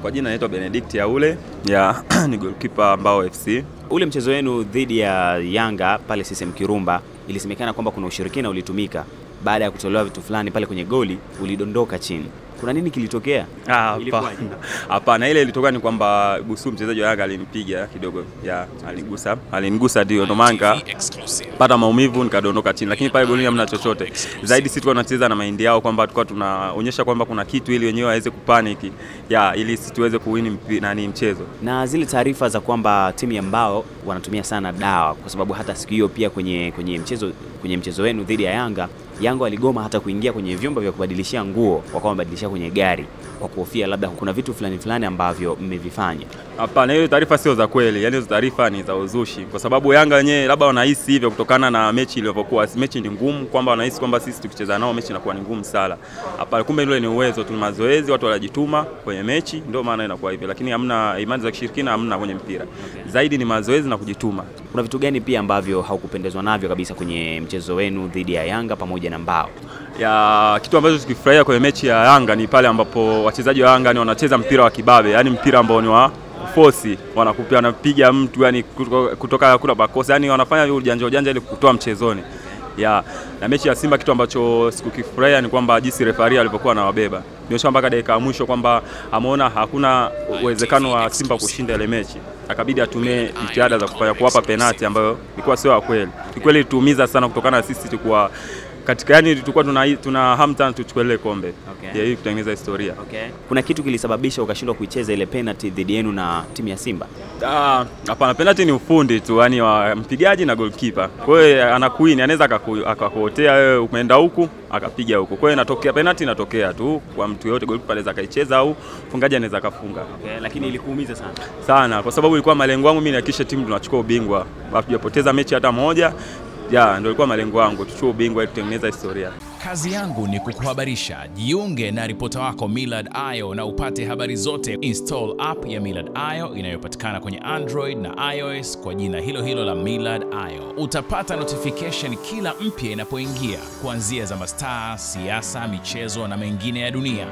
Kwa jina naitwa Benedict Yaule, ni goalkeeper Mbao FC. Ule mchezo wenu dhidi ya Yanga pale CCM Kirumba, ilisemekana kwamba kuna ushirikina ulitumika. Baada ya kutolewa vitu fulani pale kwenye goli, ulidondoka chini. Kuna nini kilitokea? Hapana, ile ilitokea ni kwamba Busu mchezaji wa Yanga alinipiga kidogo. Alinigusa ndio Nomanga. Pata maumivu nikadondoka chini, lakini pale golini hamna chochote. Zaidi sisi tunacheza na mind yao kwamba tulikuwa tunaonyesha kwamba kuna kitu ili wenyewe waweze kupanic. Ili sisi tuweze kuwin mchezo. Na zile taarifa za kwamba timu ya Mbao wanatumia sana dawa, kwa sababu hata siku hiyo pia kwenye mchezo wenu dhidi ya Yanga waligoma hata kuingia kwenye vyumba vya kubadilishia nguo, wakawa wabadilishia kwenye gari kwa kuhofia labda kuna vitu fulani ambavyo mmevifanya. Hapana, hiyo taarifa sio za kweli. Hizo taarifa ni za uzushi, kwa sababu Yanga wenyewe labda wanahisi hivyo kutokana na mechi ilivyokuwa. Mechi ni ngumu, kwamba wanahisi kwamba sisi tukicheza nao mechi inakuwa ni ngumu sana. Hapana, kumbe ile ni uwezo tu, mazoezi, watu wanajituma kwenye mechi, ndio maana inakuwa hivyo. Lakini hamna imani za kishirikina, hamna kwenye mpira. Zaidi ni mazoezi na kujituma. Kuna vitu gani pia ambavyo haukupendezwa navyo kabisa kwenye mchezo wenu dhidi ya Yanga pamoja na Mbao? Kitu ambacho tukifurahia kwenye mechi ya Yanga ni pale ambapo wachezaji wa Yanga ni wanacheza mpira wa kibabe, yani mpira ambao ni wa force, wanapiga mtu yani kutoka kula bakosa, yani wanafanya ujanja ili kutoa mchezoni. Na mechi ya Simba kitu ambacho sikukifurahia ni kwamba jinsi referee alivyokuwa anawabeba. Ndio mpaka dakika ya mwisho kwamba ameona hakuna uwezekano wa Simba kushinda ile mechi. Akabidi atumie jitihada za kuwapa penalty ambayo ilikuwa sio ya kweli. Kikweli tuumiza sana kutokana na sisi tulikuwa katika tulikuwa tuna hamta tuchukue ile kombe. Ili kutengeneza historia. Kuna kitu kilisababisha ukashindwa kuicheza ile penalty dhidi yenu na timu ya Simba? Hapana, penalty ni ufundi tu, yani wa mpigaji na goalkeeper. Kwa hiyo anakuini, anaweza akakuotea wewe umeenda huku akapiga huku. Kwa hiyo inatokea penalty, inatokea tu kwa mtu yote, goalkeeper anaweza kaicheza au mfungaji anaweza kafunga. Lakini ilikuumiza sana kwa sababu ilikuwa malengo yangu mimi nihakikishe timu tunachukua ubingwa. Hatujapoteza mechi hata moja. Ndio ilikuwa malengo yangu, tuchukue ubingwa ili tutengeneze historia. Kazi yangu ni kukuhabarisha. Jiunge na ripota wako Millard Ayo na upate habari zote. Install app ya Millard Ayo inayopatikana kwenye Android na iOS kwa jina hilo la Millard Ayo. Utapata notification kila mpya inapoingia, kuanzia za mastaa, siasa, michezo na mengine ya dunia.